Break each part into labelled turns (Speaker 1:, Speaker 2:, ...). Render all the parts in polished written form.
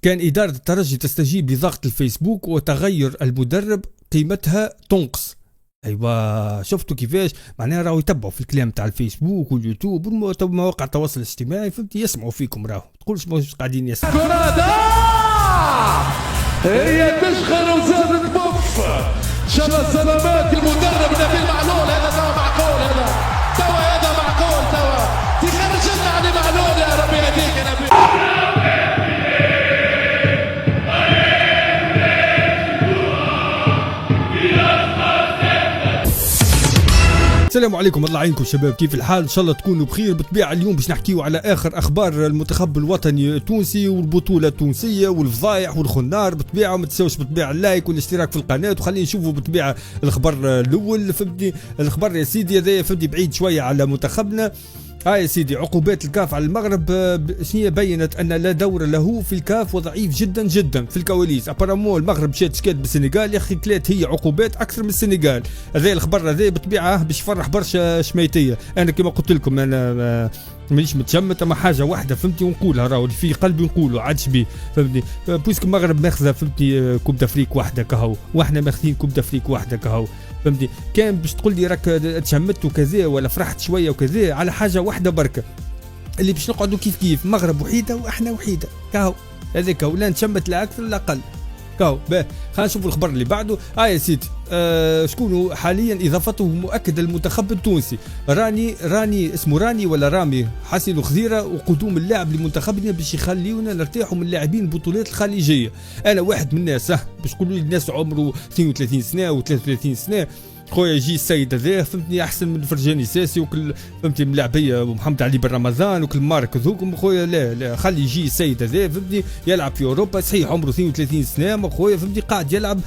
Speaker 1: كان إدارة الترجي تستجيب لضغط الفيسبوك وتغير المدرب قيمتها تنقص. ايوا شفتوا كيفاش معناها راهو يتبعوا في الكلام تاع الفيسبوك واليوتيوب ومواقع التواصل الاجتماعي، فهمتي، يسمعوا فيكم راهو، تقولش مش قاعدين يسمعوا.
Speaker 2: هي تشخر وزادت بوف. شباب سلامات المدرب نبيل معلول، هذا توا معقول، هذا معقول تخرج لنا علي معلول يا ربي يهديك يا نبيل.
Speaker 1: السلام عليكم، الله يعينكم شباب، كيف الحال؟ ان شاء الله تكونوا بخير. بالطبيعه اليوم باش نحكيو على اخر اخبار المنتخب الوطني التونسي والبطوله التونسيه والفضايح والخنار بالطبيعه. وما تنساوش بالطبيعه اللايك والاشتراك في القناه، وخلينا نشوفوا بالطبيعه الخبر الاول. فهمتني الخبر يا سيدي هذا فهمتني بعيد شويه على منتخبنا. يا سيدي عقوبات الكاف على المغرب شنية بينت ان لا دور له في الكاف وضعيف جدا جدا في الكواليس. ابارامو المغرب شاد شكات بالسنغال، يا اخي كلات هي عقوبات اكثر من السنغال. هذا الخبر هذا بالطبيعه باش يفرح برشا شميتيه. انا كما قلت لكم انا مانيش متشمت، اما حاجه واحده فهمتي ونقولها راهو في قلبي نقولوا عادش بيه، فهمتني. بويسك المغرب ماخذه فهمتني كوب دافريك واحده كهو، واحنا ماخذين كوب دافريك واحده كهو، فهمتني. كان باش تقول لي راك تشمت وكذا ولا فرحت شويه وكذا على حاجه واحده بركه، اللي باش نقعدوا كيف كيف مغرب وحيده واحنا وحيده كهو، هذاك ولا نشمت لا اكثر لا اقل كاو. خلينا نشوفوا الخبر اللي بعده. يا سيدي شكون حاليا اضافته مؤكده للمنتخب التونسي؟ راني اسمه راني ولا رامي حسن خضيره، وقدوم اللاعب لمنتخبنا باش يخليونا نرتاحوا من اللاعبين البطولات الخليجيه. انا واحد من الناس باش تقولوا لي الناس عمره 32 سنه و33 سنه، خويا يجي السيد هذا فهمتني احسن من فرجاني ساسي وكل فهمتني ملاعبيه ومحمد علي بن رمضان وكل مارك ذوكم. خويا لا خلي يجي السيد هذا فهمتني يلعب في اوروبا، صحيح عمره 32 سنه ما خويا فهمتني قاعد يلعب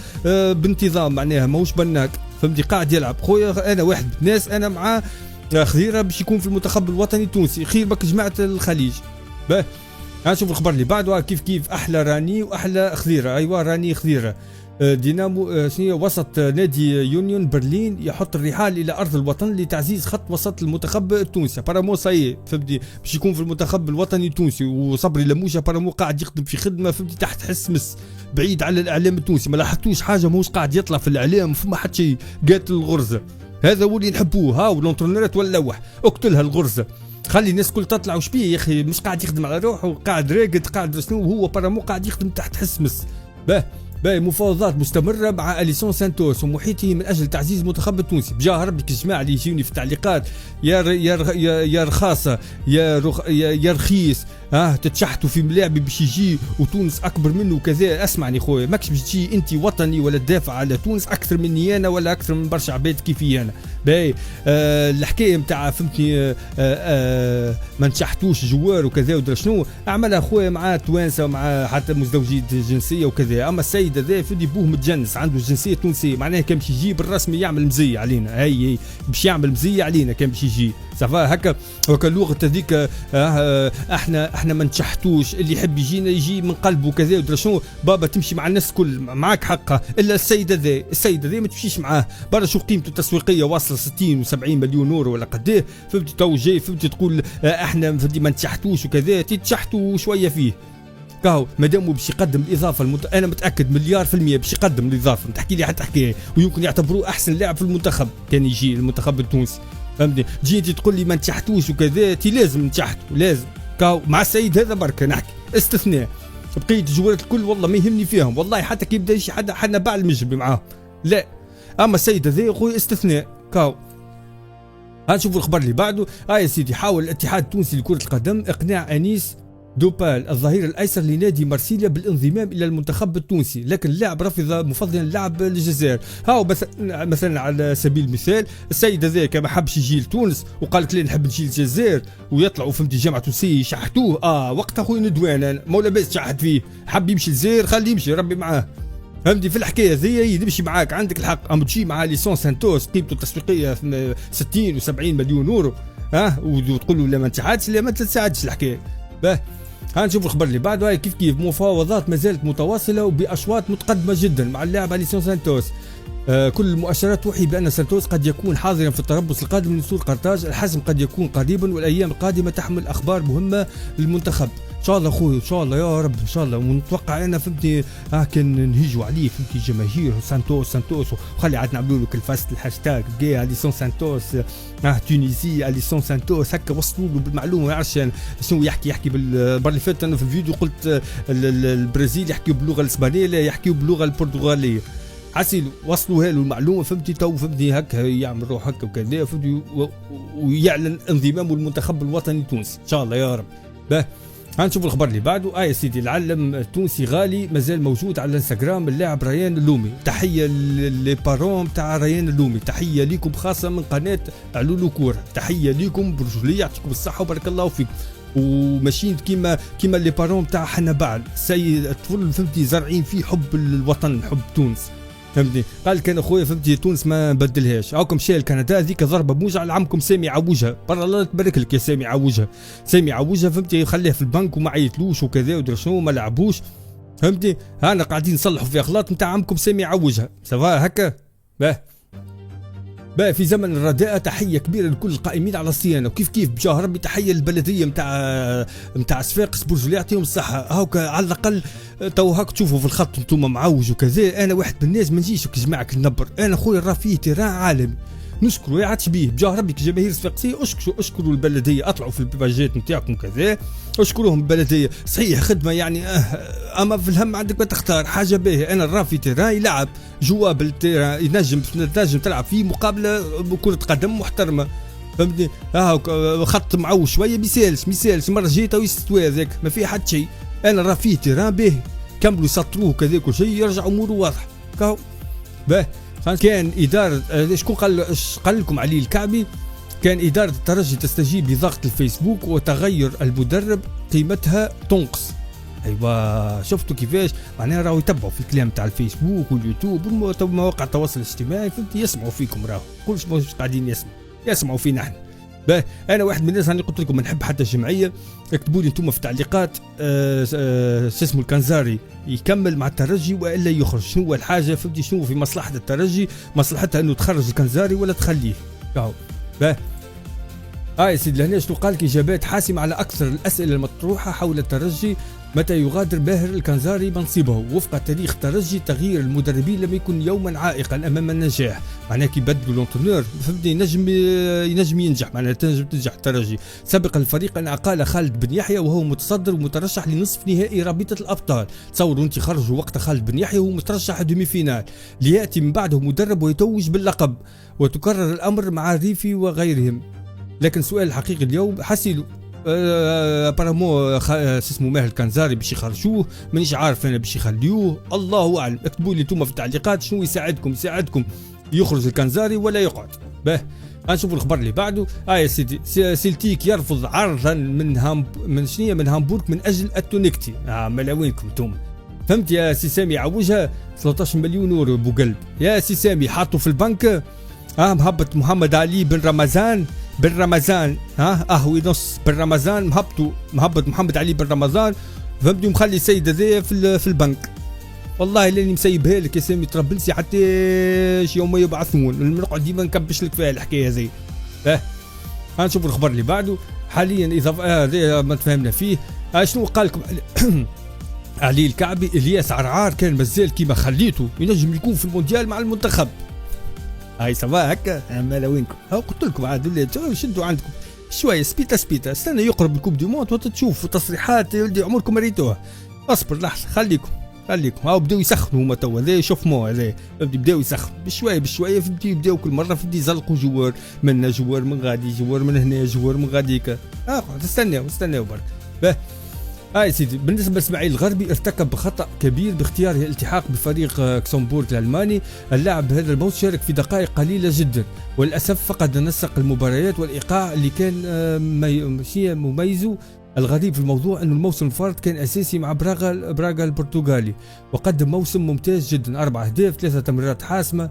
Speaker 1: بانتظام، معناها ماهوش بناك فهمتني قاعد يلعب. خويا انا واحد من الناس انا مع خضيره باش يكون في المنتخب الوطني التونسي، خير بك جماعه الخليج. نشوف الخبر اللي بعده. كيف احلى راني واحلى خضيره. ايوا راني خضيره دينامو شنو وسط نادي يونيون برلين يحط الرحال الى ارض الوطن لتعزيز خط وسط المنتخب التونسي. بارامو صاي فهمتي باش يكون في المنتخب الوطني التونسي، وصبري لموشه بارامو قاعد يخدم في خدمه فهمتي تحت حس مس بعيد على الاعلام التونسي. ما لاحظتوش حاجه ماهوش قاعد يطلع في الاعلام فما حتى شيء، قاتل الغرزه هذا هو اللي نحبوه. والونترونيرات ولوح اقتلها الغرزه، خلي الناس كل تطلع وش بيه يا اخي، مش قاعد يخدم على روحه وقاعد راقد قاعد شنو، وهو بارامو قاعد يخدم تحت حس مس. مفاوضات مستمرة مع أليسون سانتوس ومحيطه من أجل تعزيز المنتخب التونسي. بجاه ربك الجماعة اللي يجيوني في التعليقات يا رخاصة يا رخيص تتشحتوا في ملاعبي باش يجي وتونس أكبر منه وكذا. اسمعني خويا، ماكش باش تجي أنت وطني ولا تدافع على تونس أكثر مني أنا ولا أكثر من برشا عباد كيفي أنا. الحكاية متاع فهمتني ما نشحتوش جوار وكذا ودرا شنو أعملها خويا مع توانسة ومع حتى مزدوجية جنسية وكذا. أما السيد هذا فدي بوه متجنس عنده الجنسية التونسية، معناها كان باش يجي بالرسمي يعمل مزية علينا، هي باش يعمل مزية علينا كان باش يجي صافا هكا وكان لغة هذيك. احنا ما نشحتوش، اللي يحب يجينا يجي من قلبه وكذا ودرا شنو. بابا تمشي مع الناس كل معاك حقه، الا السيد هذا ما تمشيش معاه برا. شو قيمته التسويقية واصلة 60 و70 مليون يورو ولا قديه، فهمتي تو جاي فهمتي تقول احنا فهمتي ما نشحتوش وكذا، تتشحتوا شوية فيه كاو. مادام باش يقدم الاضافه انا متاكد مليار في المية باش يقدم الاضافه. تحكي لي حتى حكايه ويمكن يعتبروه احسن لاعب في المنتخب كان يجي المنتخب التونسي، فهمتني. تجي تقول لي ما نتشحتوش وكذا، لازم نتشحتوا لازم كاو. مع السيد هذا بركه نحكي استثناء، بقيه الجوارات الكل والله ما يهمني فيهم والله، حتى كي يبدا شي حد باع المجبي معاه لا. اما السيد هذا خويا استثناء كاو. هنشوفوا الخبر اللي بعده. يا سيدي حاول الاتحاد التونسي لكرة القدم اقناع انيس دوبال الظهير الايسر لنادي مارسيليا بالانضمام الى المنتخب التونسي، لكن اللاعب رفض مفضلا اللعب للجزائر. مثلا على سبيل المثال السيد هذاك ما حبش يجي لتونس وقال لك لا نحب نجي للجزائر، ويطلعوا فهمتي جامعه تونسيه يشحتوه. وقتها خويا ندوان انا ما لاباس تشحت فيه، حب يمشي للجزائر خليه يمشي ربي معاه، فهمتي. في الحكايه ذي يمشي معاك عندك الحق. اما تجي مع ليسون سانتوس قيمته التسويقيه 60 و70 مليون يورو وتقول له لا ما تساعدش، لا ما تساعدش الحكايه. هنشوف الخبر اللي بعده. كيف مفاوضات ما زالت متواصله وباشواط متقدمه جدا مع اللاعب أليسون سانتوس. كل المؤشرات توحي بأن سانتوس قد يكون حاضرا في التربص القادم لنسور قرطاج. الحسم قد يكون قريبا، والأيام القادمة تحمل أخبار مهمة للمنتخب. شاء الله خويا ان شاء الله يا رب ان شاء الله. ونتوقع انا فهمتني كان نهيجوا عليه فهمتي جماهير سانتوس وخلي عاد نعملوا لك الفاست الهاشتاج كي اليسون سانتوس تونيزي اليسون سانتوس هكا وصلوا له بالمعلومه. ما يعرفش شنو يحكي بالمره اللي فاتت انا في الفيديو قلت البرازيل يحكيوا باللغه الاسبانيه يحكيوا باللغه البرتغاليه. عسيل وصلوا له المعلومه فهمتي تو فهمتي هكا يعمل روح هكا وكذا فهمتي ويعلن انضمامه للمنتخب الوطني التونسي ان شاء الله يا رب. باه هنشوف الخبر اللي بعده. يا سيدي العلم التونسي غالي مازال موجود على الانستغرام اللاعب ريان اللومي. تحيه للبارون تاع ريان اللومي، تحيه ليكم خاصه من قناه علولو كوره، تحيه ليكم برجوليه يعطيكم الصحه وبارك الله فيكم. وماشيين كيما لي بارون تاع حنا بعد سيد الطفل فهمتي زارعين فيه حب الوطن حب تونس فهمتني. قال كان اخويا فهمتي تونس ما نبدلهاش. هاكم شال كندا هذيك ضربه بوجع لعمكم سامي عوجها برا الله تبارك لك يا سامي عوجها. سامي عوجها فهمتي خليه في البنك وما عيطلوش وكذا ودرا شنو ما لعبوش فهمتي. هانا قاعدين نصلحوا في اغلاط نتاع عمكم سامي عوجها سافا هكا. باه في زمن الرداءة تحية كبيرة لكل القائمين على الصيانة وكيف بجاه ربي تحية للبلدية نتاع صفاقس برجولي يعطيهم الصحة. هاوكا على الأقل تو هاك تشوفوا في الخط انتم معوج وكذا. أنا واحد من الناس ما نجيش جماعة نبر. أنا خويا راه فيه تيران عالمي نشكروا يا عادش بيه بجاه ربي كجماهير صفاقسية اشكروا البلدية اطلعوا في البيباجات نتاعكم كذا اشكروهم البلدية صحيح خدمة يعني اما في الهم عندك ما تختار حاجة باهية. انا الرافي تيران يلعب جواب التيران ينجم تلعب فيه مقابلة كرة قدم محترمة فهمتني. خط معوج شوية ميسالش مرة جيت ويستوى ذاك ما فيه حد شيء. انا الرافي تيران باهي كملوا يسطروه كذا كل شيء يرجع اموره واضحة كاو. باه كان إدارة شكون قال لكم علي الكعبي كان إدارة الترجي تستجيب لضغط الفيسبوك وتغير المدرب قيمتها تنقص. أيوة شفتوا كيفاش معناها راهو يتبعوا في الكلام تاع الفيسبوك واليوتيوب ومواقع التواصل الاجتماعي فهمتي يسمعوا فيكم راهو كلش مش قاعدين يسمعوا فينا احنا. انا واحد من الناس راني قلت لكم ما نحب حتى جمعيه. اكتبوا لي انتم في التعليقات اسمه الكنزاري يكمل مع الترجي والا يخرج. شنو هو الحاجه فهمتي شنو في مصلحه الترجي مصلحتها انه تخرج الكنزاري ولا تخليه كاو. يا سيدي لهنا شنو قال لك اجابات حاسمه على اكثر الاسئله المطروحه حول الترجي. متى يغادر باهر الكنزاري منصبه؟ وفق تاريخ الترجي تغيير المدربين لم يكن يوما عائقا امام النجاح. معناها كي يبدلوا لونترونور فهمتني ينجم ينجح معناها تنجم تنجح الترجي. سبق الفريق ان اقال خالد بن يحيى وهو متصدر ومترشح لنصف نهائي رابطه الابطال. تصوروا انت خرجوا وقت خالد بن يحيى وهو مترشح دومي فينال لياتي من بعده مدرب ويتوج باللقب وتكرر الامر مع ريفي وغيرهم. لكن السؤال الحقيقي اليوم حسيلو ابارامو اسمه ماهر الكنزاري باش يخرجوه مانيش عارف انا باش يخليوه الله اعلم. اكتبوا لي انتم في التعليقات شنو يساعدكم يخرج الكنزاري ولا يقعد. نشوفوا الخبر اللي بعده. يا سيدي سيلتيك يرفض عرضا من هامبورغ من اجل التونكتي. ملاوينكم انتم فهمت يا سي سامي عوجها 13 مليون يورو ابو قلب يا سي سامي حاطوا في البنك. مهبط محمد علي بن رمضان اهوي نص بن رمضان مهبط محمد علي بن رمضان فهمتني مخلي السيد هذايا في البنك. والله لاني مسيبها لك يا سامي تربلسي حتى يوم يبعثون نقعد ديما نكبش لك فيها الحكايه زي. هنشوف الخبر اللي بعده. حاليا اذا ما تفهمنا فيه شنو قال لكم علي الكعبي الياس عرعار كان مازال كيما خليته ينجم يكون في المونديال مع المنتخب. هاي سوا هكا مالاوينكم قلت لكم عاد ولاد شدوا عندكم شويه سبيتا استنى يقرب الكوب دي مونت وتشوفوا تصريحات ولدي عمركم ما ريتوها. اصبر لحظه خليكم بداو يسخنوا هما توا هذا شوفمو هذا بداو يسخنوا بشويه بداو كل مره يزلقوا جوار منا جوار من غادي جوار من هنا جوار من غاديك. استناو برك. يا سيدي بالنسبه لاسماعيل الغربي ارتكب خطا كبير باختياره الالتحاق بفريق كسومبورغ الالماني. اللاعب هذا الموسم شارك في دقائق قليله جدا وللاسف فقد نسق المباريات والايقاع اللي كان مميزه. الغريب في الموضوع انه الموسم الفارط كان اساسي مع براغا البرتغالي وقدم موسم ممتاز جدا 4 أهداف 3 تمريرات حاسمه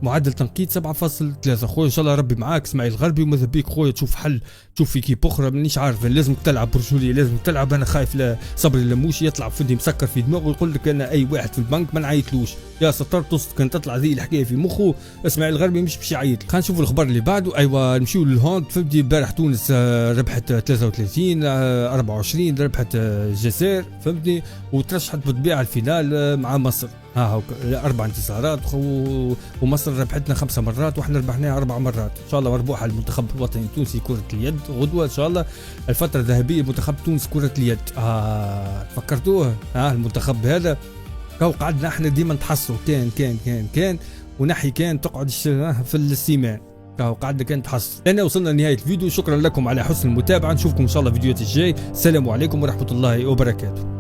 Speaker 1: معدل تنقيط 7.3. خويا ان شاء الله ربي معاك اسماعيل الغربي، وماذا بيك خويا تشوف حل، تشوف في كيب اخرى مانيش عارف. لازم تلعب برجوليه، لازم تلعب. انا خايف لا صبري اللموشي يطلع فدي مسكر في دماغه ويقول لك انا اي واحد في البنك ما نعيطلوش. يا ستار تصد كان تطلع ذي الحكايه في مخه اسماعيل الغربي مش باش يعيط. خلينا نشوفوا الخبر اللي بعده. ايوا نمشيو للهوند. فهمتي امبارح تونس ربحت 33 24 ربحت الجزائر فهمتني، وترشحت بالطبيعه الفينال مع مصر. هاك 4 انتصارات ومصر ربحتنا 5 مرات واحنا ربحناها 4 مرات. ان شاء الله مربوحه المنتخب الوطني التونسي كره اليد. غدوه ان شاء الله الفتره الذهبيه منتخب تونس كره اليد. فكرتوه المنتخب هذا كاو قعدنا احنا ديما نتحصروا كان كان كان كان ونحي كان تقعد في السيمان كاو قعدنا كان نتحصر. انا وصلنا لنهايه الفيديو. شكرا لكم على حسن المتابعه. نشوفكم ان شاء الله فيديوهات الجاي. السلام عليكم ورحمه الله وبركاته.